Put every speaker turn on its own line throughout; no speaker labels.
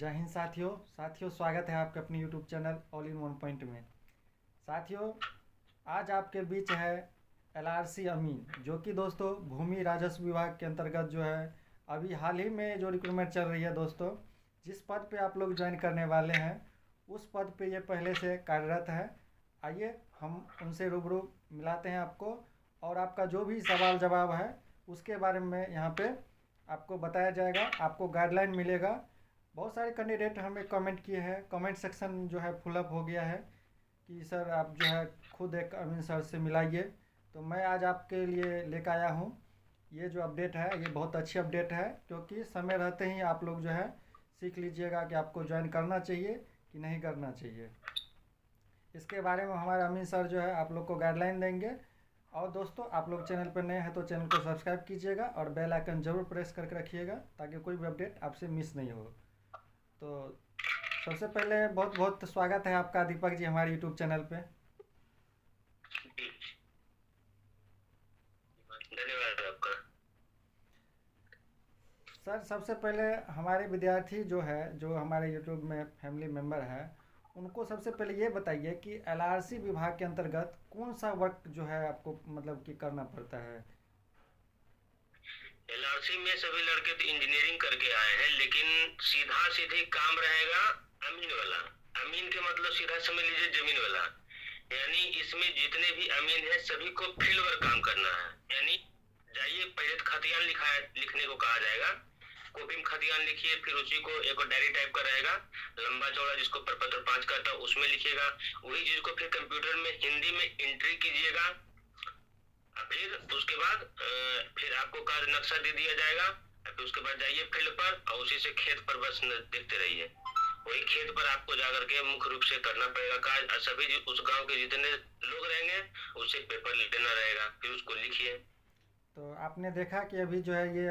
जय हिंद साथियों स्वागत है आपके अपने YouTube channel all in one point में। साथियों, आज आपके बीच है एलआरसी अमीन, जो कि दोस्तों भूमि राजस्व विभाग के अंतर्गत जो है अभी हाल ही में जो रिक्रूटमेंट चल रही है दोस्तों, जिस पद पे आप लोग ज्वाइन करने वाले हैं उस पद पे ये पहले से कार्यरत है। आइए हम उनसे रूबरू मिलाते हैं आपको, और आपका जो भी सवाल जवाब है उसके बारे में यहाँ पे आपको बताया जाएगा, आपको गाइडलाइन मिलेगा। बहुत सारे कैंडिडेट हमें कमेंट किए हैं, कमेंट सेक्शन जो है फुलअप हो गया है कि सर आप जो है खुद एक अमीन सर से मिलाइए। तो मैं आज आपके लिए लेकर आया हूँ ये जो अपडेट है, ये बहुत अच्छी अपडेट है, क्योंकि समय रहते ही आप लोग जो है सीख लीजिएगा कि आपको ज्वाइन करना चाहिए कि नहीं करना चाहिए। इसके बारे में हमारे अमीन सर जो है आप लोग को गाइडलाइन देंगे। और दोस्तों, आप लोग चैनल पर नए हैं तो चैनल को सब्सक्राइब कीजिएगा और बेल आइकन ज़रूर प्रेस करके रखिएगा ताकि कोई भी अपडेट आपसे मिस नहीं हो। तो सबसे पहले बहुत बहुत स्वागत है आपका दीपक जी हमारे यूट्यूब चैनल पे।
धन्यवाद आपका।
सर, सबसे पहले हमारे विद्यार्थी जो है, जो हमारे यूट्यूब में फैमिली मेंबर है, उनको सबसे पहले ये बताइए कि एलआरसी विभाग के अंतर्गत कौन सा वर्क जो है आपको मतलब कि करना पड़ता है।
एलआरसी में सभी लड़के तो इंजीनियरिंग करके आए हैं, लेकिन सीधा सीधे काम रहेगा अमीन वाला। अमीन के मतलब सीधा समझ लीजिए जमीन वाला। यानी इसमें जितने भी अमीन है सभी को फील्ड वर्क काम करना है। यानी जाइए, पहले तो खतियान लिखने को कहा जाएगा। कॉपी में खतियान लिखिए, फिर उसी को एक डायरी टाइप का रहेगा लंबा चौड़ा, जिसको प्रपत्र 5 कहता है, उसमें लिखिएगा। वही चीज को फिर कंप्यूटर में हिंदी में एंट्री कीजिएगा। फिर उसके बाद फिर आपको कार्य नक्शा दे दिया जाएगा। फिर उसके बाद जाइए फील्ड पर और उसी से खेत पर बस देखते रहिए। वही खेत पर आपको जाकर के मुख्य रूप से करना पड़ेगा कार्य, और सभी उस गांव के जितने लोग रहेंगे उससे पेपर लेना रहेगा, फिर उसको लिखिए।
तो आपने देखा कि अभी जो है ये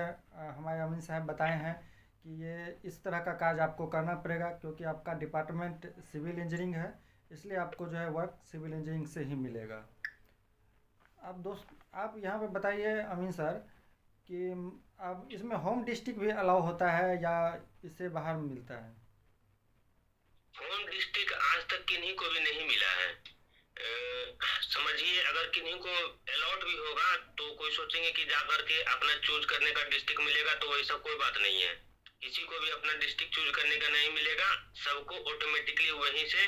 हमारे अमीन साहब बताए हैं कि ये इस तरह का कार्य आपको करना पड़ेगा, क्योंकि आपका डिपार्टमेंट सिविल इंजीनियरिंग है, इसलिए आपको जो है वर्क सिविल इंजीनियरिंग से ही मिलेगा। अब दोस्त, आप यहाँ पे बताइए अमीन सर कि अब इसमें होम डिस्ट्रिक्ट भी अलाउ होता है या इससे बाहर मिलता है।
होम डिस्ट्रिक्ट आज तक किन्हीं को भी नहीं मिला है। समझिए, अगर किन्हीं को अलॉट भी होगा तो कोई सोचेंगे कि जाकर के अपना चूज करने का डिस्ट्रिक्ट मिलेगा, तो वैसा कोई बात नहीं है। किसी को भी अपना डिस्ट्रिक्ट चूज करने का नहीं मिलेगा, सबको ऑटोमेटिकली वहीं से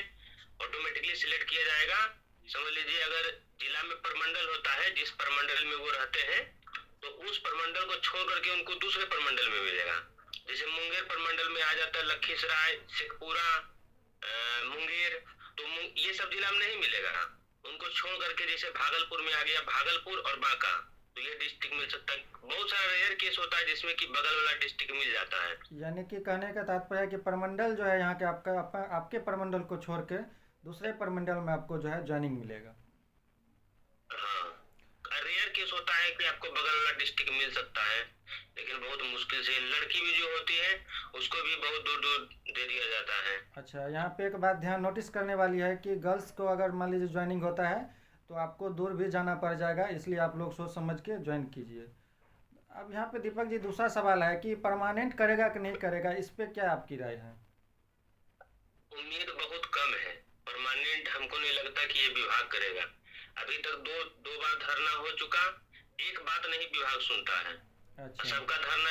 ऑटोमेटिकली सिलेक्ट किया जाएगा। समझ लीजिए, अगर जिला में प्रमंडल होता है, जिस प्रमंडल में वो रहते हैं, तो उस प्रमंडल को छोड़ करके उनको दूसरे प्रमंडल में मिलेगा। जैसे मुंगेर प्रमंडल में आ जाता है लखीसराय, शेखपुरा, मुंगेर, तो ये सब जिला में नहीं मिलेगा। उनको छोड़ करके जैसे भागलपुर में आ गया, भागलपुर और बांका, तो ये डिस्ट्रिक्ट मिल सकता है। बहुत सारा रेयर केस होता है जिसमें कि बगल वाला डिस्ट्रिक्ट मिल जाता है।
यानी कि कहने का तात्पर्य है कि प्रमंडल जो है यहाँ के आपके प्रमंडल को छोड़ के दूसरे प्रमंडल में आपको जो है ज्वाइनिंग मिलेगा।
हाँ, रेयर केस होता है कि आपको बगल वाला डिस्ट्रिक्ट मिल सकता है, लेकिन बहुत मुश्किल से। लड़की भी जो होती है उसको भी बहुत दूर दूर दे दिया जाता है।
अच्छा, यहाँ पे एक बात ध्यान नोटिस करने वाली है कि गर्ल्स को अगर मान लीजिए ज्वाइनिंग होता है तो आपको दूर भी जाना पड़ जाएगा, इसलिए आप लोग सोच समझ के ज्वाइन कीजिए। अब यहाँ पे दीपक जी दूसरा सवाल है कि परमानेंट करेगा कि नहीं करेगा, इस पे क्या आपकी राय है।
उम्मीद बहुत कम है। परमानेंट हमको नहीं लगता कि ये विभाग करेगा। अभी तक दो बार धरना हो चुका, एक बात नहीं विभाग सुनता है।
अच्छा।
सबका धरना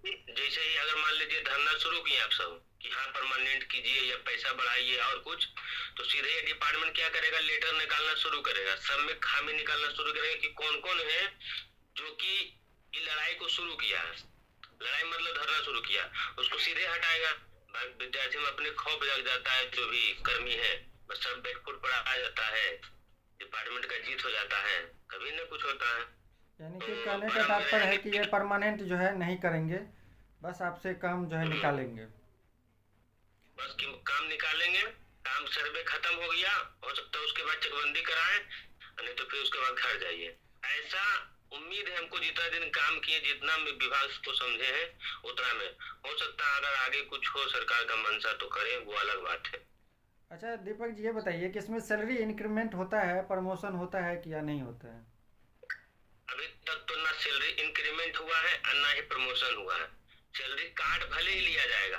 जैसे ही अगर मान लीजिए धरना शुरू किए आप सब कि हाँ परमानेंट कीजिए या पैसा बढ़ाइए और कुछ, तो सीधे ये डिपार्टमेंट क्या करेगा, लेटर निकालना शुरू करेगा, सब में खामी निकालना शुरू करेगा कि कौन कौन है जो कि लड़ाई को शुरू किया है। लड़ाई मतलब धरना शुरू किया, उसको सीधे हटाएगा। विद्यार्थी में अपने खौफ जग जाता है, जो भी कर्मी है बस सब बैकफुट पर आ जाता है, डिपार्टमेंट का जीत हो जाता है, कभी न कुछ होता है।
यानी कि कहने का तात्पर्य है कि ये परमानेंट जो है नहीं करेंगे, बस आपसे काम जो है निकालेंगे।
बस काम निकालेंगे। काम सर्वे खत्म हो गया, हो सकता है उसके बाद चकबंदी कराएं, नहीं तो फिर उसके बाद घर जाइए। ऐसा उम्मीद है हमको, जितना दिन काम किए, जितना विभाग को समझे हैं उतना में। हो सकता है अगर आगे कुछ हो, सरकार का मंशा तो करें, वो अलग बात है।
अच्छा दीपक जी, ये बताइए कि इसमें सैलरी इंक्रीमेंट होता है, प्रमोशन होता है कि या नहीं होता है।
अभी तक तो ना सैलरी इंक्रीमेंट हुआ है और ना ही प्रमोशन हुआ है। सैलरी कार्ड भले ही लिया जाएगा,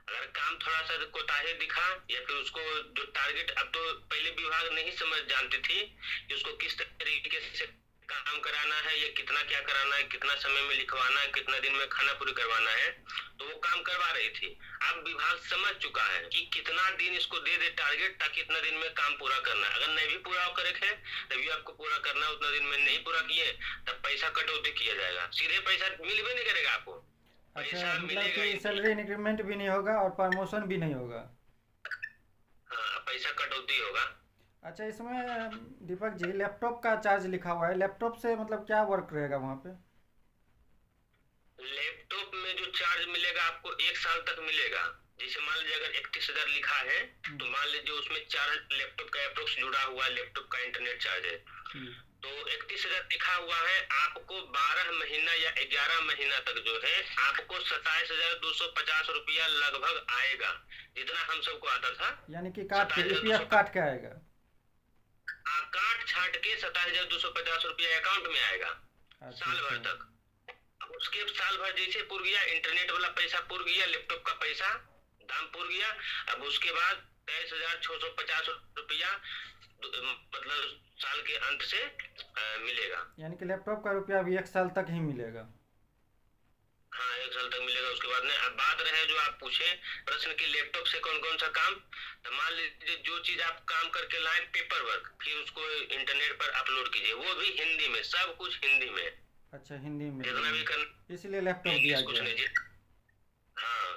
अगर काम थोड़ा सा कोताही दिखा या फिर उसको जो टारगेट, अब तो पहले विभाग नहीं समझ जानती थी कि उसको किस तरीके से काम कराना है या कितना क्या कराना है, कितना समय में लिखवाना है, कितना दिन में खाना पूरी करवाना है, तो वो काम करवा रही थी। अब विभाग समझ चुका है कि कितना दिन इसको दे दे टारगेट, ताकि इतना दिन में काम पूरा करना है। अगर नहीं भी पूरा करे है तभी आपको पूरा करना, उतना दिन में नहीं पूरा किए तब पैसा कटौती किया जाएगा, सीधे पैसा मिल भी नहीं करेगा आपको।
अच्छा,
पैसा
मतलब
मिलेगा
कि सैलरी इंक्रीमेंट भी नहीं होगा और प्रमोशन भी नहीं होगा।
हाँ, पैसा कटौती होगा।
अच्छा, इसमें दीपक जी लैपटॉप का चार्ज लिखा हुआ है, लैपटॉप से मतलब क्या वर्क रहेगा वहाँ पे?
लैपटॉप में जो चार्ज मिलेगा आपको 1 साल तक मिलेगा। जैसे मान लीजिए अगर 31,000 लिखा है तो मान लीजिए उसमें चार्ज लैपटॉप का अप्रोक्स जुड़ा हुआ है, लैपटॉप का इंटरनेट चार्ज है, तो 31,000 लिखा हुआ है। आपको 12 महीना या 11 महीना तक जो है आपको 27,250 रुपया लगभग आएगा, जितना हम सबको आता था।
यानी कि काट के ईपीएफ काट के आएगा।
काट छाट के 27,250 रुपया अकाउंट में आएगा साल भर
अच्छा।
तक। उसके साल भर जैसे पुर गया, इंटरनेट वाला पैसा पुर गया, लैपटॉप का पैसा दाम पुर गया, अब उसके बाद 23,650 रुपया मतलब साल के अंत से मिलेगा।
यानी कि लैपटॉप का रुपया अभी 1 साल तक ही मिलेगा।
हाँ, 1 साल तक मिलेगा। उसके बाद नहीं। अब बात रहे जो आप पूछे प्रश्न की लैपटॉप से कौन कौन सा काम, तो मान लीजिए जो चीज आप काम करके लाए पेपर वर्क, फिर उसको इंटरनेट पर अपलोड कीजिए, वो भी हिंदी में, सब कुछ हिंदी में।
अच्छा, हिंदी में
जितना भी कर,
इसलिए लैपटॉप दिया
कुछ
गया है।
नहीं। हाँ,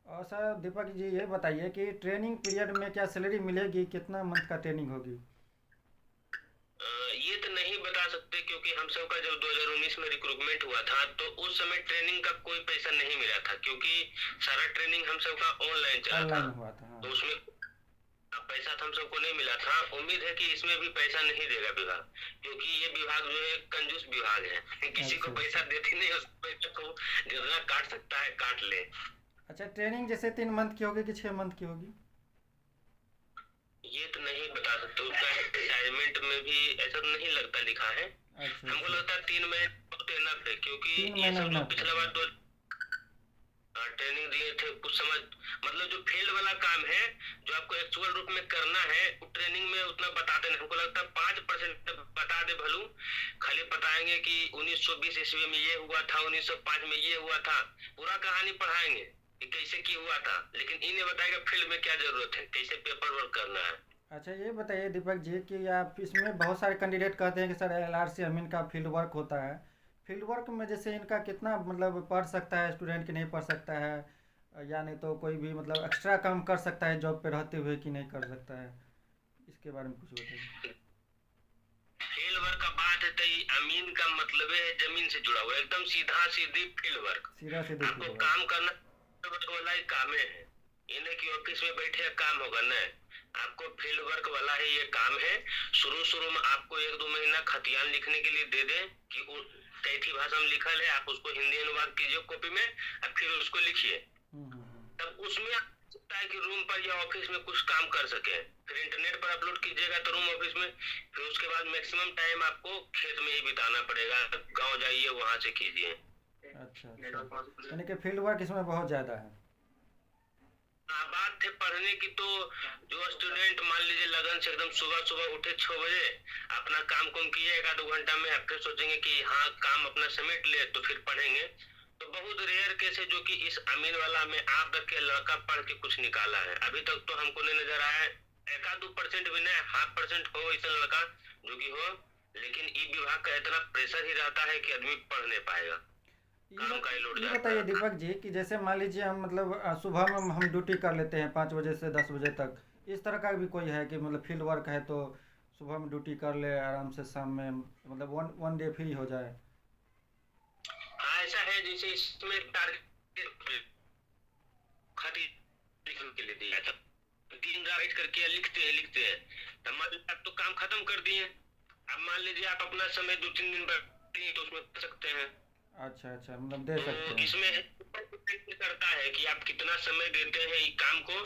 और सर दीपक जी ये बताइए कि ट्रेनिंग पीरियड में क्या सैलरी मिलेगी, कितना मंथ का ट्रेनिंग होगी?
ये तो नहीं बता सकते, क्योंकि हम सब का जब 2019 में रिक्रूटमेंट हुआ था तो उस समय ट्रेनिंग का कोई पैसा नहीं मिला था, क्योंकि सारा ट्रेनिंग हम सब का ऑनलाइन चला था।
ऑनलाइन हुआ था, हाँ।
तो उसमें पैसा तो हम सबको नहीं मिला था। उम्मीद है कि इसमें भी पैसा नहीं देगा विभाग, क्योंकि ये विभाग जो है कंजूस विभाग है, किसी को
अच्छा
पैसा देते नहीं, उस पैसे को जितना काट सकता है काट ले।
अच्छा, ट्रेनिंग जैसे 3 मंथ की होगी कि 6 मंथ की होगी?
ये तो नहीं बता सकते, उसका असाइनमेंट में भी ऐसा तो नहीं लगता लिखा है।
अच्छा
हमको
अच्छा,
लगता है 3 महीने बहुत इनफ है, क्योंकि
3
ये
महीना
सब जो
इनफ है।
पिछला बार तो ट्रेनिंग दिए थे कुछ समझ, मतलब जो फील्ड वाला काम है जो आपको एक्चुअल रूप में करना है, वो ट्रेनिंग में उतना बताते नहीं। हमको लगता है 5% बता दे भलू, खाली बताएंगे कि 1920 ईस्वी में ये हुआ था, 1905 में ये हुआ था, पूरा कहानी पढ़ाएंगे कि कैसे की हुआ था, लेकिन इन्हें बताएगा फील्ड में क्या जरूरत है, कैसे पेपर वर्क करना है।
अच्छा, ये बताइए दीपक जी कि आप इसमें बहुत सारे कैंडिडेट कहते हैं कि सर एलआरसी अमीन का फील्ड वर्क होता है। फील्ड वर्क में जैसे इनका कितना मतलब पढ़ सकता है स्टूडेंट कि नहीं पढ़ सकता है, या नहीं तो कोई भी मतलब एक्स्ट्रा काम कर सकता है जॉब पे रहते हुए कि नहीं कर सकता है, इसके बारे में कुछ बताइए।
फील्ड वर्क का बात है तो अमीन का मतलब है जमीन से जुड़ा हुआ, एकदम सीधा सीधी फील्ड वर्क।
सीधा सीधे
आपको
फील्ड वर्क।
काम करना वाला ही काम है, इन्हें की ऑफिस में बैठे काम होगा न, आपको फील्ड वर्क वाला ही ये काम है। शुरू में आपको 1-2 महीना खतियान लिखने के लिए दे दे कि कैथी भाषा में लिखल है, आप उसको हिंदी अनुवाद कीजिए कॉपी में और फिर उसको लिखिए। तब उसमें सकता है कि रूम पर या ऑफिस में कुछ काम कर सके, फिर इंटरनेट पर अपलोड कीजिएगा तो रूम ऑफिस में, फिर उसके बाद मैक्सिमम टाइम आपको खेत में ही बिताना पड़ेगा, गाँव जाइए वहां से कीजिए।
अच्छा अच्छा, यानी कि फील्ड वर्क इसमें बहुत ज़्यादा है।
बात थे पढ़ने की, तो जो स्टूडेंट मान लीजिए लगन से एकदम सुबह सुबह उठे 6 बजे, अपना काम कुम किए 1-2 घंटा में, फिर सोचेंगे कि हाँ काम अपना समेट ले तो फिर पढ़ेंगे, तो बहुत रेयर केस है जो कि इस अमीन वाला में आप तक के लड़का पढ़ के कुछ निकाला है। अभी तक तो हमको नहीं नजर आया है, 1-2% भी नहीं, 0.5% हो ऐसा लड़का जो कि हो, लेकिन ई विभाग का इतना प्रेशर ही रहता है कि आदमी पढ़ नहीं पाएगा, काम का ही लोड
ये
जाता
बताइए
है।
दीपक जी कि जैसे मान लीजिए हम मतलब सुबह में हम ड्यूटी कर लेते हैं 5 बजे से 10 बजे तक, इस तरह का भी कोई है कि मतलब फील्ड वर्क है तो सुबह में ड्यूटी कर ले आराम से, शाम में मतलब वन डे फ्री हो जाए?
हाँ, ऐसा है जैसे इसमें टारगेट खातिर लिखने के लिए दिया था, दिन रात करके लिखते हैं, तो मान लीजिए आप तो काम खत्म कर दिए, अब मान लीजिए आप अपना समय 2-3 दिन बैठते हैं तो उसमें कर सकते हैं।
अच्छा अच्छा, मतलब दे
तो
सकते हैं।
इसमें डिपेंड करता है कि आप कितना समय देते हैं इस काम को,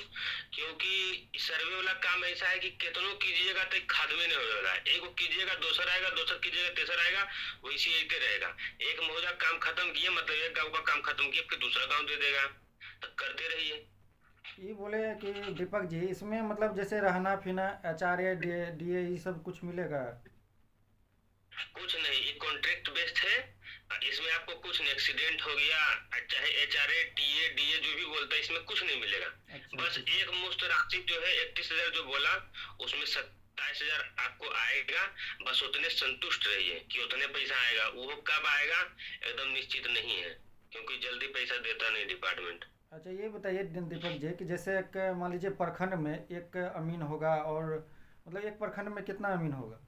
क्योंकि सर्वे वाला काम ऐसा है कि कितनों कीजिएगा तो खाद में नहीं होगा, एक कीजिएगा दूसरा आएगा, दूसरा कीजिएगा तीसरा आएगा, वैसे ही रहेगा। एक मौजा काम खत्म किए मतलब एक गाँव का काम खत्म किया फिर दूसरा गाँव दे देगा, तो करते रहिए।
ये बोले कि दीपक जी इसमें मतलब जैसे रहना पीना एचआरए डीए ये सब कुछ मिलेगा?
कुछ नहीं, ये कॉन्ट्रैक्ट बेस्ड है। इसमें आपको कुछ नहीं, एक्सीडेंट हो गया चाहे HRA टीए डीए जो भी बोलता है, इसमें कुछ नहीं मिलेगा।
अच्छा
बस
अच्छा
एक मुश्त राशि जो है 31,000 जो बोला, उसमें 27,000 आपको आएगा। बस उतने संतुष्ट रहिए कि उतने पैसा आएगा। वो कब आएगा एकदम निश्चित नहीं है, क्योंकि जल्दी पैसा देता नहीं डिपार्टमेंट।
अच्छा। ये बताइए दीपक जी कि जैसे एक मान लीजिए प्रखंड में एक अमीन होगा, और मतलब एक प्रखंड में कितना अमीन होगा?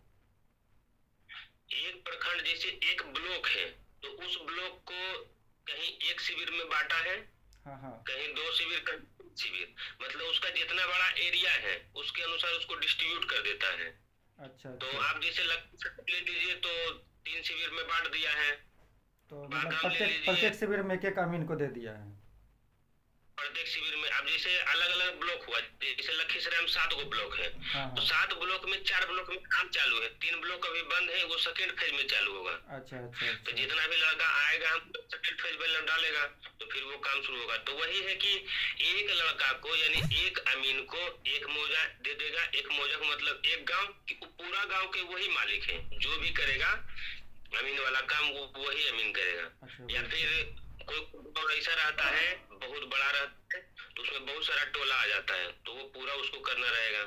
एक प्रखंड जैसे एक ब्लॉक है, तो उस ब्लॉक को कहीं एक शिविर में बांटा है,
हाँ हाँ।
कहीं दो शिविर, कहीं तीन शिविर। मतलब उसका जितना बड़ा एरिया है उसके अनुसार उसको डिस्ट्रीब्यूट कर देता है।
अच्छा
तो
अच्छा।
आप जैसे लखनऊ ले लीजिए तो 3 शिविर में बांट दिया है।
तो मतलब
बागाम ले
प्रत्येक
लीजिए,
प्रत्येक शिविर में एक एक अमीन को दे दिया है?
प्रत्येक शिविर में। अब जैसे अलग अलग ब्लॉक हुआ, जैसे लखीसराय में 7 गो ब्लॉक है,
हाँ
तो
हाँ।
7 ब्लॉक में 4 ब्लॉक में काम चालू है, 3 ब्लॉक अभी बंद है, वो सेकेंड फेज में चालू होगा।
अच्छा अच्छा
तो
अच्छा।
जितना भी लड़का आएगा हम सेकेंड फेज में डालेगा, तो फिर वो काम शुरू होगा। तो वही है कि एक लड़का को यानी एक अमीन को एक मौजा दे देगा। एक मौजा का मतलब एक गांव कि वो पूरा गांव के वही मालिक है, जो भी करेगा अमीन वाला काम वो वही अमीन करेगा।
अच्छा
या
वही।
फिर कोई गाँव ऐसा रहता है बहुत बड़ा रहता है, तो उसमें बहुत सारा टोला आ जाता है, तो वो पूरा उसको करना रहेगा।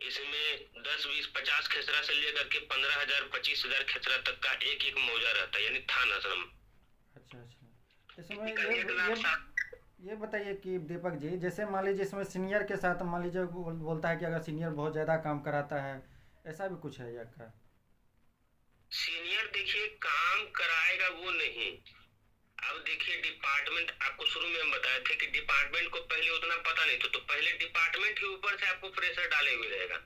इसमें 10 20 50 खेसरा से लेकर के 15,000 25,000 खेसरा तक का एक एक मौजा रहता है, यानी थान आश्रम।
अच्छा अच्छा। इसमें
किसी का 1,00,000
ये बताइए कि दीपक जी जैसे मान लीजिए इसमें सीनियर के साथ मान लीजिए बोलता है कि अगर सीनियर बहुत ज़्यादा काम कराता है, ऐसा भी कुछ है या क्या?
सीनियर देखिए काम कराएगा वो नहीं। अब देखिए डिपार्टमेंट, आपको शुरू में हम बताए थे कि डिपार्टमेंट को पहले उतना पता नहीं था, तो पहले डिपार्टमेंट के ऊपर से आपको प्रेशर डाले हुए रहेगा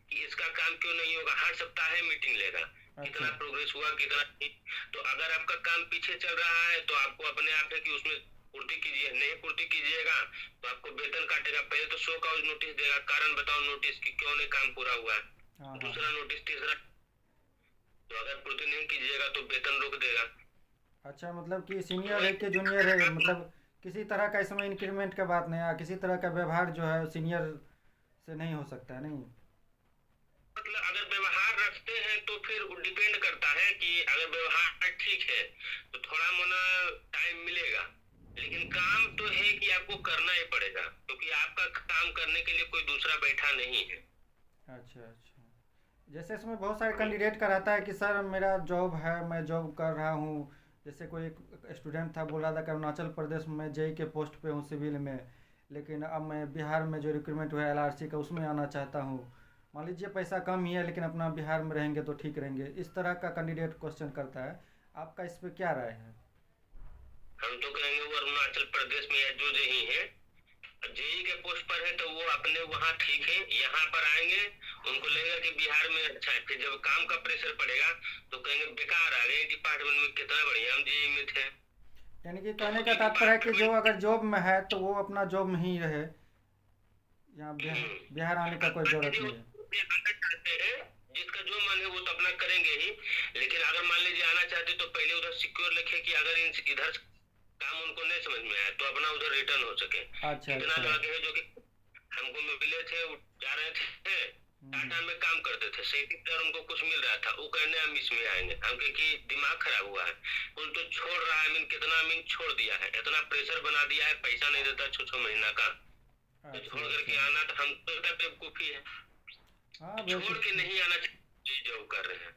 कि इसका काम क्यों नहीं होगा। हर सप्ताह मीटिंग लेगा,
अच्छा
कितना प्रोग्रेस हुआ कितना नहीं। तो अगर आपका काम पीछे चल रहा है तो आपको अपने आप है कि उसमें पूर्ति कीजिए, नहीं पूर्ति कीजिएगा तो आपको वेतन काटेगा। पहले तो 100 का नोटिस देगा, कारण बताओ नोटिस की क्यों नहीं काम पूरा हुआ
हाँ
है।
हाँ।
दूसरा नोटिस, तीसरा, तो अगर पूर्ति नहीं कीजिएगा तो वेतन रोक देगा।
अच्छा मतलब कि
तो
सीनियर है
वही
कि जूनियर है, मतलब किसी तरह का इसमें इंक्रीमेंट का बात नहीं है, किसी तरह का व्यवहार जो है सीनियर से नहीं हो सकता है नहीं?
मतलब अगर व्यवहार रखते हैं तो फिर डिपेंड करता है कि अगर व्यवहार ठीक है तो थोड़ा मोना टाइम मिलेगा। लेकिन काम तो है कि आपको करना ही पड़ेगा, क्योंकि आपका काम करने के लिए कोई दूसरा बैठा नहीं है।
अच्छा अच्छा। जैसे इसमें बहुत सारे कैंडिडेट का रहता है कि सर मेरा जॉब है, मैं जॉब कर रहा हूँ। जैसे कोई एक स्टूडेंट था बोल रहा था कि अरुणाचल प्रदेश में जेई के पोस्ट पे हूँ सिविल में, लेकिन अब मैं बिहार में जो रिक्रूटमेंट हुआ है एलआरसी का उसमें आना चाहता हूँ। मान लीजिए पैसा कम ही है लेकिन अपना बिहार में रहेंगे तो ठीक रहेंगे, इस तरह का कैंडिडेट क्वेश्चन करता है। आपका इस पर क्या राय है?
हम तो कहेंगे वो अरुणाचल प्रदेश में या जो जेई है, जेई के पोस्ट पर है तो वो अपने वहाँ ठीक है। यहाँ पर आएंगे, उनको लगेगा कि बिहार में अच्छा है, फिर जब काम का प्रेशर पड़ेगा तो कहेंगे बेकार आ गए डिपार्टमेंट में, कितना बढ़िया हम जेई में थे।
यानी कि
तो
कहने का
खुद ही
तात्पर्य है कि जो
डिपार्टमेंट
अगर जॉब में है तो वो अपना जॉब में ही रहे, यहाँ बिहार आने का कोई
अपना
ज़रूरत
यदि
नहीं है।
उसमें आना चाहते हैं, जिसका जो मन है वो तो अपना करेंगे ही। लेकिन अगर मान लीजिए आना चाहते तो पहले उधर सिक्योर लिखे कि अगर इधर काम उनको नहीं समझ में आया तो अपना उधर रिटर्न हो सके।
अच्छा
कितना
अच्छा।
लड़के हैं जो कि हमको मिले थे, वो जा रहे थे
हम्म।
टाटा में काम करते थे, 37,000 उनको कुछ मिल रहा था, वो कहने हम इसमें आएंगे। हम कहे कि दिमाग खराब हुआ है, कुल तो छोड़ रहा है अमीन, कितना अमीन छोड़ दिया है, इतना प्रेशर बना दिया है, पैसा नहीं देता 6 6 महीना का, तो
अच्छा
छोड़
अच्छा।
करके आना तो हम तो बेवकूफी है।
हाँ
तो छोड़ के
बेवकूफ़।
नहीं आना चाहिए जो कर रहे हैं।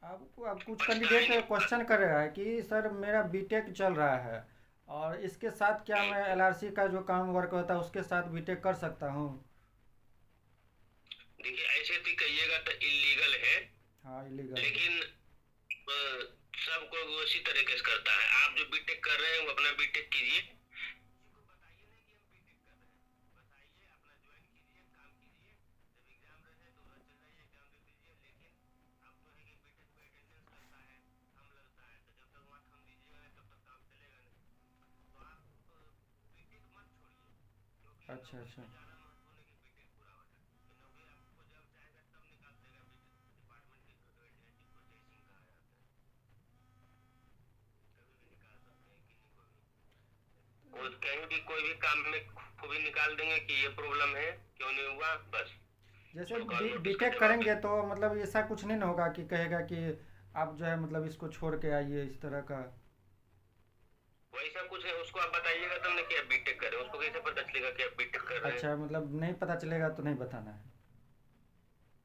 आपको अब कुछ कैंडिडेट
पछताएंगे बाद
क्वेश्चन कर रहा है कि सर मेरा बीटेक चल रहा है और इसके साथ क्या
में।
मैं एलआरसी का जो काम वर्क होता है उसके साथ बीटेक कर सकता हूँ?
देखिए ऐसे तो कहिएगा तो इलीगल है,
हाँ इलीगल है।
लेकिन सब कोई उसी तरीके से करता है। आप जो बीटेक कर रहे हैं वो अपना बीटेक कीजिए,
अच्छा अच्छा।
कहीं भी कोई भी काम में खूबी निकाल देंगे कि ये प्रॉब्लम है, क्यों नहीं हुआ, बस
जैसे
उसको कॉल नोटिस का
बीटेक
जवाब
करेंगे
दे।
तो मतलब ऐसा कुछ नहीं ना होगा कि कहेगा कि आप जो है मतलब इसको छोड़ के आइए इस तरह का?
वैसा कुछ है, उसको आप बताइएगा तब ना कि आप बीटेक कर रहे हैं, उसको कैसे पता चलेगा कि आप बीटेक कर रहे हैं।
अच्छा, मतलब नहीं पता चलेगा तो नहीं बताना है।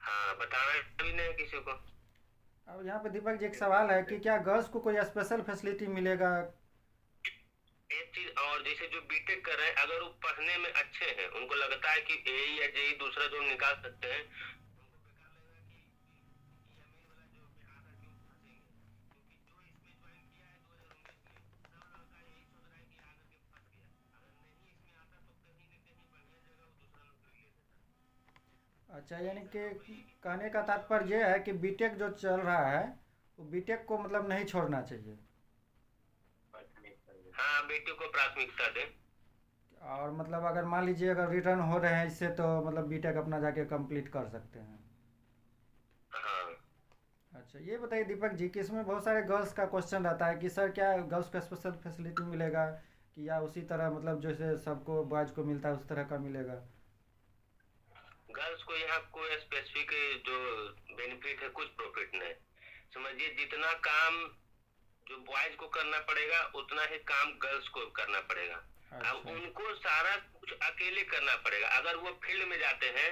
हाँ, बताना भी नहीं है किसी को।
अब यहाँ पे दीपक जी एक सवाल है कि क्या गर्ल्स को कोई स्पेशल फैसिलिटी मिलेगा?
एक चीज और, जैसे जो बीटेक कर रहे हैं, अगर वो पढ़ने में अच्छे हैं, उनको लगता है कि एई या जेई दूसरा जो निकाल सकते हैं,
अच्छा, यानी कि कहने का तात्पर्य ये है कि बीटेक जो चल रहा है वो बीटेक को मतलब नहीं छोड़ना चाहिए।
हाँ, बेटी को प्राथमिकता दें।
और मतलब अगर मान लीजिए अगर रिटर्न हो रहे हैं इससे तो मतलब बीटेक अपना जाके कंप्लीट कर सकते हैं।
हाँ,
अच्छा, ये बताइए दीपक जी कि इसमें बहुत सारे गर्ल्स का क्वेश्चन रहता है कि सर क्या गर्ल्स का स्पेशल फैसिलिटी मिलेगा कि या उसी तरह मतलब जैसे सबको बॉयज़ को मिलता है उस तरह का मिलेगा?
गर्ल्स को यहाँ कोई स्पेसिफिक जो बेनिफिट है, कुछ प्रॉफिट नहीं। समझिए, जितना काम जो बॉयज को करना पड़ेगा उतना ही काम गर्ल्स को करना पड़ेगा। अब
अच्छा।
उनको सारा कुछ अकेले करना पड़ेगा। अगर वो फील्ड में जाते हैं,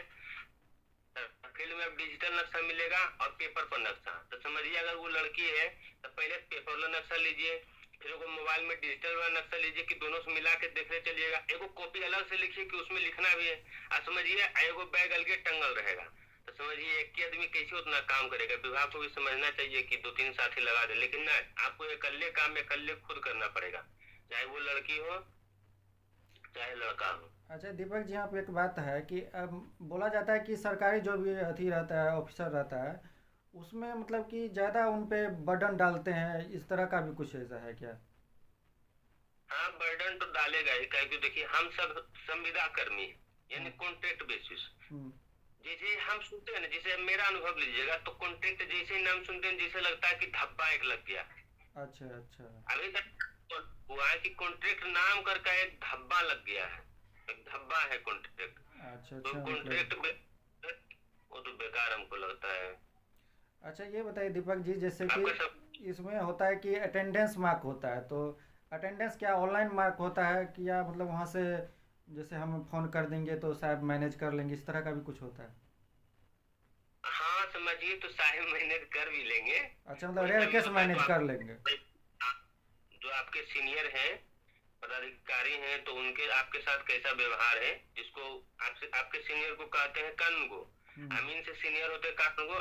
फील्ड में अब डिजिटल नक्शा मिलेगा और पेपर पर नक्शा। तो समझिए, अगर वो लड़की है तो पहले पेपर वाला नक्शा लीजिए, फिर वो मोबाइल में डिजिटल वाला नक्शा लीजिए कि दोनों से मिला के देखने चलिएगा। एगो कॉपी अलग से लिखिए कि उसमें लिखना भी है, और समझिए एगो बैग अलगे टंगल रहेगा। तो समझिए एक ही आदमी कैसे उतना काम करेगा। विभाग को भी समझना चाहिए कि दो तीन साथी लगा दे, लेकिन ना, आपको अकेले काम अकेले खुद करना पड़ेगा, चाहे वो लड़की हो चाहे लड़का हो।
अच्छा दीपक जी, यहाँ पे एक बात है कि अब बोला जाता है कि सरकारी जो भी अथी रहता है ऑफिसर रहता है उसमें मतलब कि ज़्यादा उन पे बर्डन डालते हैं, इस तरह का भी कुछ ऐसा है क्या?
हाँ, बर्डन तो डालेगा ही, क्योंकि देखिए हम सब संविदा कर्मी हैं, यानी
हम्म।
Contract basis.
हम्म।
जैसे हम सुनते हैं ना, जैसे मेरा अनुभव लीजिएगा, तो कॉन्ट्रैक्ट जैसे ही नाम सुनते हैं जैसे लगता है कि धब्बा एक लग गया है।
अच्छा अच्छा।
अभी तक हुआ है कि कॉन्ट्रैक्ट नाम करके एक धब्बा लग गया है, एक धब्बा है कॉन्ट्रैक्ट।
अच्छा
तो
अच्छा मतलब।
कॉन्ट्रैक्ट वो तो बेकार हमको लगता है।
अच्छा, ये बताइए दीपक जी जैसे कि
आपका सब
इसमें होता है कि अटेंडेंस मार्क होता है तो अटेंडेंस क्या ऑनलाइन मार्क होता है कि या मतलब वहाँ से जैसे हम फ़ोन कर देंगे तो साहब मैनेज कर लेंगे, इस तरह का भी कुछ होता है?
हाँ, समझिए तो सारे मैनेज कर भी लेंगे।
अच्छा, मतलब
कोई
रेयर
कमी
केस
होता है तो
मैनेज
आप
कर लेंगे।
जो आपके सीनियर हैं, पदाधिकारी हैं, तो उनके आपके साथ कैसा व्यवहार है, जिसको आपसे आपके सीनियर को कहते हैं कानूनगो।
हम्म।
अमीन से सीनियर होते हैं कानूनगो,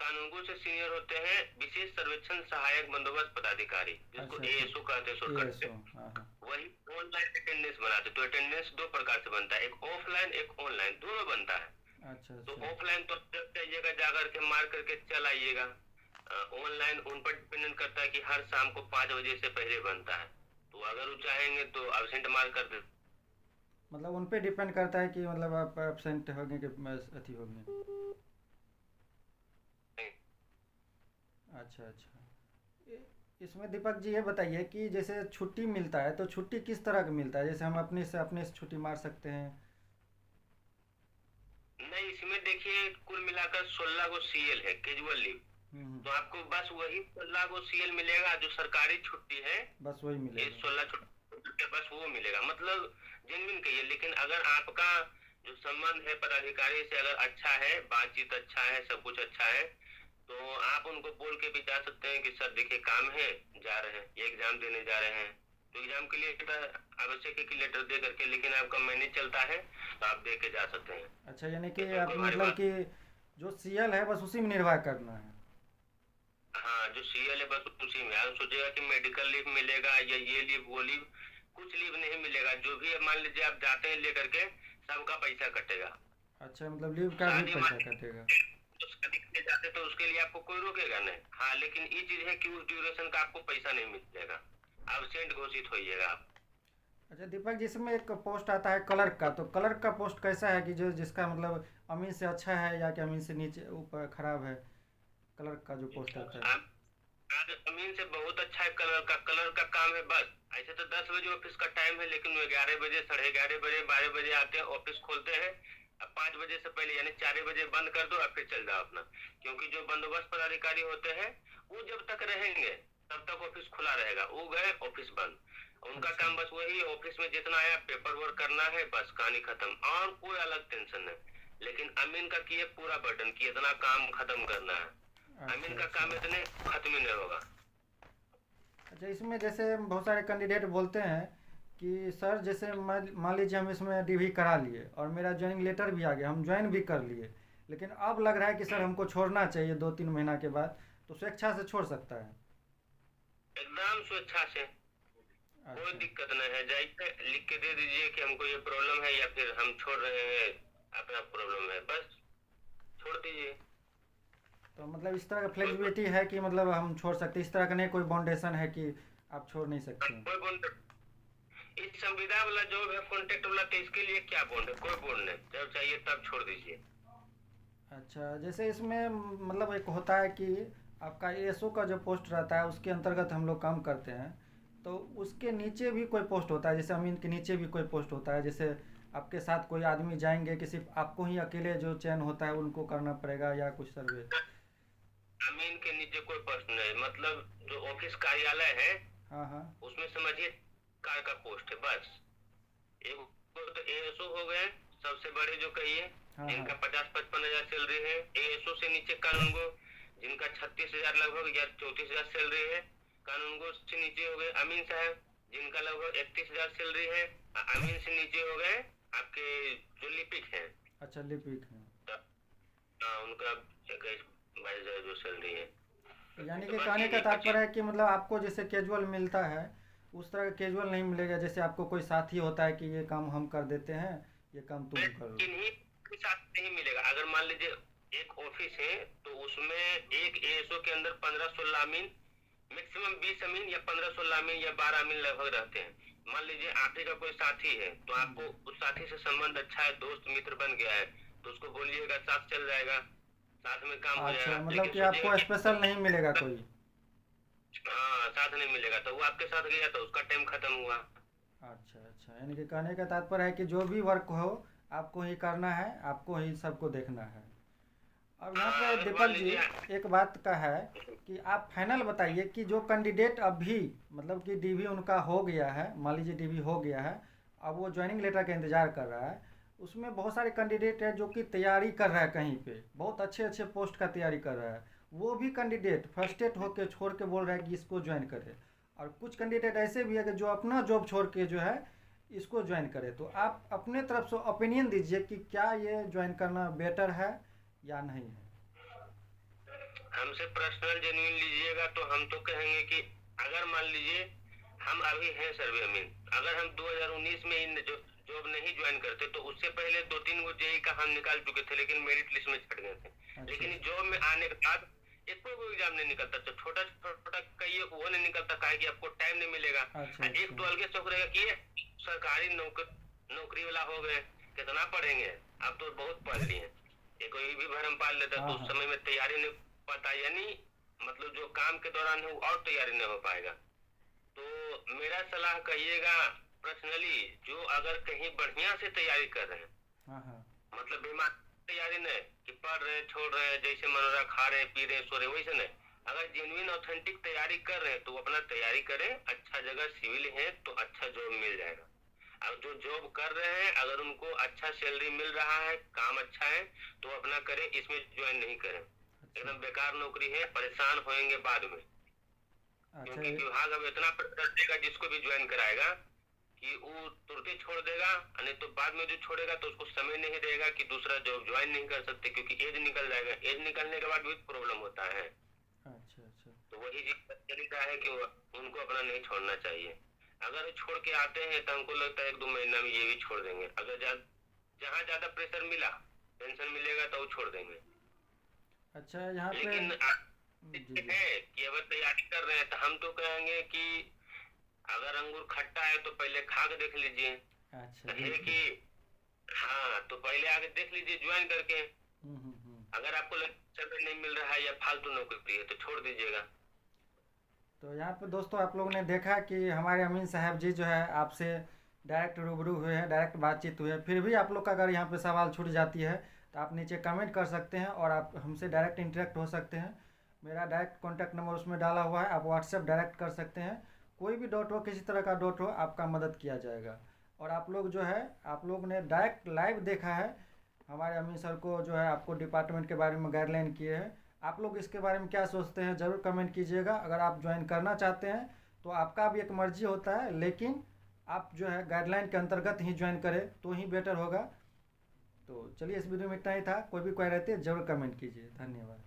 कानूनगो से सीनियर होते हैं विशेष सर्वेक्षण सहायक बंदोबस्त पदाधिकारी, जिसको
अच्छा अच्छा।
एएसओ कहते हैं शॉर्टकट
एएसओ।
से।
हाँ हाँ।
वही ऑनलाइन अटेंडेंस बनाते। तो अटेंडेंस दो प्रकार से बनता है, एक ऑफलाइन एक ऑनलाइन, दोनों बनता है।
अच्छा
तो
अच्छा।
ऑफलाइन तो जब जाइएगा जा करके मार करके चल आइएगा। ऑनलाइन उन पर डिपेंडेंट करता है कि हर शाम को 5 बजे से पहले बनता है, तो अगर वो चाहेंगे तो एब्सेंट मार कर दे।
मतलब उन पे डिपेंड करता है कि मतलब आप एबसेंट होंगे कि अथी होंगे। अच्छा अच्छा। इसमें दीपक जी ये बताइए कि जैसे छुट्टी मिलता है तो छुट्टी किस तरह का मिलता है, जैसे हम अपने से छुट्टी मार सकते हैं?
नहीं, इसमें देखिए कुल मिलाकर 16 गो सीएल है, कैजुअल लीव।
हम्म।
तो आपको बस वही 16 गो सीएल मिलेगा जो सरकारी छुट्टी है।
बस वही
ये
मिलेगा।
16 छुट्टी बस वो मिलेगा, मतलब जेन्युइन कहिए। लेकिन अगर आपका जो संबंध है पदाधिकारी से अगर अच्छा है, बातचीत अच्छा है, सब कुछ अच्छा है, तो आप उनको बोल के भी जा सकते हैं कि सर देखिए काम है, जा रहे हैं, ये एग्जाम देने जा रहे हैं। तो एग्जाम के लिए तो आवश्यक है कि लेटर दे करके, लेकिन आपका मैनेज चलता है तो आप दे के जा सकते हैं।
अच्छा, यानी कि
इसमें
आप
कोई भारी
मतलब
बात।
कि जो सीएल है बस उसी में निर्वाह करना है?
हाँ, जो सीएल है बस उसी में। आप सोचेगा कि मेडिकल लीव मिलेगा या ये लीव वो लीव, कुछ लीव नहीं मिलेगा। जो भी है, मान लीजिए आप जाते हैं लेकर के, सबका पैसा कटेगा।
अच्छा, मतलब लीव का भी
शादी मान
पैसा
लीजिए,
कटेगा?
तो शादी के जाते तो उसके लिए आपको कोई रोकेगा नहीं। हाँ, लेकिन ये चीज है कि उस ड्यूरेशन का आपको पैसा नहीं मिलेगा, एबसेंट घोषित होइएगा आप।
अच्छा दीपक जी, इसमें एक पोस्ट आता है क्लर्क का, तो क्लर्क का पोस्ट कैसा है कि जो जिसका मतलब अमीन से अच्छा है या कि अमीन से नीचे ऊपर खराब है? क्लर्क का जो पोस्ट आता है।
आज अमीन से बहुत अच्छा है, कलर का काम है बस। ऐसे तो 10 बजे ऑफिस का टाइम है, लेकिन वो 11 बजे, 11:30 बजे, 12 बजे आते हैं, ऑफिस खोलते हैं। अब 5 बजे से पहले यानी 4 बजे बंद कर दो और फिर चल जाओ अपना। क्योंकि जो बंदोबस्त पदाधिकारी होते हैं वो जब तक रहेंगे तब तक ऑफिस खुला रहेगा, वो गए ऑफिस बंद। उनका
अच्छा
काम बस वही, ऑफिस में जितना आया पेपर वर्क करना है, बस कहानी खत्म, और कोई अलग टेंशन नहीं। लेकिन अमीन का किए पूरा बर्डन की इतना काम खत्म करना है।
अच्छा
अमीन का
अच्छा।
काम इतने खत्म ही नहीं होगा।
अच्छा, इसमें जैसे बहुत सारे कैंडिडेट बोलते हैं कि सर जैसे मान लीजिए हम इसमें डीवी करा लिए और मेरा ज्वाइनिंग लेटर भी आ गया, हम ज्वाइन भी कर लिए, लेकिन अब लग रहा है कि सर हमको छोड़ना चाहिए 2-3 महीना के बाद, तो स्वेच्छा से छोड़ सकता है?
एकदम स्वेच्छा से, कोई
अच्छा।
दिक्कत नहीं है। जाइए लिख के दे दीजिए कि हमको ये प्रॉब्लम है, या फिर हम छोड़ रहे हैं, अपना प्रॉब्लम है, बस छोड़ दीजिए।
तो मतलब इस तरह का फ्लेक्सिबिलिटी है कि मतलब हम छोड़ सकते हैं, इस तरह का नहीं कोई बाउंडेशन है कि आप छोड़ नहीं सकते हैं?
कोई बॉन्ड, इस संविदा वाला जो है कॉन्टेक्ट वाला, तो इसके लिए क्या बॉन्ड है? कोई बॉन्ड नहीं, जब चाहिए तब छोड़ दीजिए।
अच्छा, जैसे इसमें मतलब एक होता है कि आपका एएसओ का जो पोस्ट रहता है उसके अंतर्गत हम लोग काम करते हैं, तो उसके नीचे भी कोई पोस्ट होता है, जैसे अमीन के नीचे भी कोई पोस्ट होता है, जैसे आपके साथ कोई आदमी जाएंगे कि सिर्फ आपको ही अकेले जो चयन होता है उनको करना पड़ेगा या कुछ सर्वे?
अमीन के नीचे कोई प्रश्न नहीं, मतलब जो ऑफिस कार्यालय है
हाँ हाँ।
उसमें समझिए कार का पोस्ट है बस। एक तो एएसओ हो गए सबसे बड़े जो कहिए,
हाँ हाँ।
जिनका 50-55 हजार सैलरी है। एएसओ से नीचे कानून गो, जिनका 36 हजार लगभग या 34 हजार सैलरी है। कानून गो से नीचे हो गए अमीन साहब, जिनका लगभग 31 हजार सैलरी है। अमीन से नीचे हो गए आपके जो लिपिक है,
अच्छा, लिपिक है।
उनका 21-22 हजार जो सैलरी है।
यानी
तो
कि
बस
कहने का
ये
तात्पर्य है कि मतलब आपको जैसे कैजुअल मिलता है उस तरह का कैजुअल नहीं मिलेगा, जैसे आपको कोई साथी होता है कि ये काम हम कर देते हैं, ये काम तुम करो।
इन्हीं के साथ नहीं मिलेगा। अगर मान लीजिए एक ऑफिस है तो उसमें एक एएसओ के अंदर 15-16 अमीन, मैक्सिमम 20 अमीन या 15-16 अमीन या 12 अमीन लगभग रहते हैं। मान लीजिए आप ही का कोई साथी है, तो आपको उस साथी से संबंध अच्छा है, दोस्त मित्र बन गया है, तो उसको बोलिएगा, साथ चल जाएगा, साथ में काम हो
अच्छा,
जाएगा।
मतलब
लेकिन
कि
सोचिएगा
आपको
कि
स्पेशल नहीं मिलेगा कोई?
हाँ साथ नहीं मिलेगा, तो वो आपके साथ गया तो उसका टाइम खत्म हुआ।
अच्छा अच्छा, यानी कि कहने का तात्पर्य है कि जो भी वर्क हो आपको ही करना है, आपको ही सबको देखना है। अब यहाँ
हाँ
पे
अगर मान
दीपक जी
लीजिए,
एक बात का है कि आप फाइनल बताइए कि जो कैंडिडेट अभी मतलब कि डीवी उनका हो गया है, मान लीजिए डीवी हो गया है, अब वो ज्वाइनिंग लेटर का इंतज़ार कर रहा है, उसमें बहुत सारे कैंडिडेट हैं जो कि तैयारी कर रहा है, कहीं पे बहुत अच्छे अच्छे पोस्ट का तैयारी कर रहा है, वो भी कैंडिडेट फ्रस्ट्रेट होकर छोड़ के बोल रहा है कि इसको ज्वाइन करे, और कुछ कैंडिडेट ऐसे भी है कि जो अपना जॉब छोड़ के जो है इसको ज्वाइन करे। तो आप अपने तरफ से ओपिनियन दीजिए कि क्या ये ज्वाइन करना बेटर है या नहीं है?
हमसे पर्सनल जेन्युइन लीजिएगा तो हम तो कहेंगे कि अगर मान लीजिए हम अभी हैं सर्वे में, अगर हम 2019 में इन जॉब नहीं ज्वाइन करते तो उससे पहले 2-3 गो जेई का हम निकाल चुके थे, लेकिन मेरिट लिस्ट में छट गए थे।
अच्छा
लेकिन
अच्छा।
जॉब में आने के बाद एक कोई एग्जाम नहीं निकलता, तो छोटा छोटा कहिए वो नहीं निकलता, काहे कि आपको टाइम नहीं मिलेगा।
अच्छा
एक
अच्छा।
तो अलगे शौक रहेगा कि ये सरकारी नौकरी वाला हो गए, कितना पढ़ेंगे, अब तो बहुत पढ़ लिए। ये कोई भी भरम पाल लेता
हाँ
तो उस
हाँ।
समय में तैयारी नहीं पता, यानी मतलब जो काम के दौरान है वो और तैयारी नहीं हो पाएगा। तो मेरा सलाह कहिएगा पर्सनली, जो अगर कहीं बढ़िया से तैयारी कर रहे हैं,
हाँ हाँ।
मतलब बीमार तैयारी नहीं कि पढ़ रहे छोड़ रहे जैसे मनोरा खा रहे पी रहे सो रहे, वैसे नहीं। अगर जेन्युइन ऑथेंटिक तैयारी कर रहे हैं तो अपना तैयारी करें, अच्छा जगह सिविल है तो अच्छा जॉब मिल जाएगा। अब जो जॉब कर रहे हैं अगर उनको अच्छा सैलरी मिल रहा है, काम अच्छा है, तो अपना करें, इसमें ज्वाइन नहीं करें।
अच्छा
एकदम बेकार नौकरी है, परेशान होएंगे बाद में।
अच्छा।
क्योंकि विभाग अब इतना प्रेशर देगा जिसको भी ज्वाइन कराएगा कि वो तुरंत छोड़ देगा, नहीं तो बाद में जो छोड़ेगा तो उसको समय नहीं रहेगा कि दूसरा जॉब ज्वाइन नहीं कर सकते, क्योंकि एज निकल जाएगा। एज निकलने के बाद भी प्रॉब्लम होता है।
अच्छा अच्छा।
तो वही तरीका है कि उनको अपना नहीं छोड़ना चाहिए। अगर वो छोड़ के आते हैं तो हमको लगता है 1-2 महीना में ये भी छोड़ देंगे। अगर जहाँ ज्यादा प्रेशर मिला, टेंशन मिलेगा तो वो छोड़ देंगे।
अच्छा, यहाँ पे
लेकिन
जी जी।
है कि अगर तैयारी कर रहे हैं तो हम तो कहेंगे कि अगर अंगूर खट्टा है तो पहले खा के देख लीजिए।
अच्छा,
है
बिल्कुल।
कि हाँ, तो पहले आगे देख लीजिए ज्वाइन करके।
हम्म।
अगर आपको समय नहीं मिल रहा है या फालतू नौकरी है तो छोड़ दीजिएगा।
तो यहाँ पे दोस्तों आप लोगों ने देखा कि हमारे अमीन साहब जी जो है आपसे डायरेक्ट रूबरू हुए हैं, डायरेक्ट बातचीत हुई है। फिर भी आप लोग का अगर यहाँ पे सवाल छूट जाती है तो आप नीचे कमेंट कर सकते हैं और आप हमसे डायरेक्ट इंटरेक्ट हो सकते हैं। मेरा डायरेक्ट कॉन्टैक्ट नंबर उसमें डाला हुआ है, आप व्हाट्सएप डायरेक्ट कर सकते हैं। कोई भी डाउट हो, किसी तरह का डाउट हो, आपका मदद किया जाएगा। और आप लोग जो है, आप लोग ने डायरेक्ट लाइव देखा है हमारे अमीन सर को जो है आपको डिपार्टमेंट के बारे में गाइडलाइन किए हैं। आप लोग इसके बारे में क्या सोचते हैं ज़रूर कमेंट कीजिएगा। अगर आप ज्वाइन करना चाहते हैं तो आपका भी एक मर्जी होता है, लेकिन आप जो है गाइडलाइन के अंतर्गत ही ज्वाइन करें तो ही बेटर होगा। तो चलिए, इस वीडियो में इतना ही था। कोई भी क्वेरी रहती है ज़रूर कमेंट कीजिए। धन्यवाद।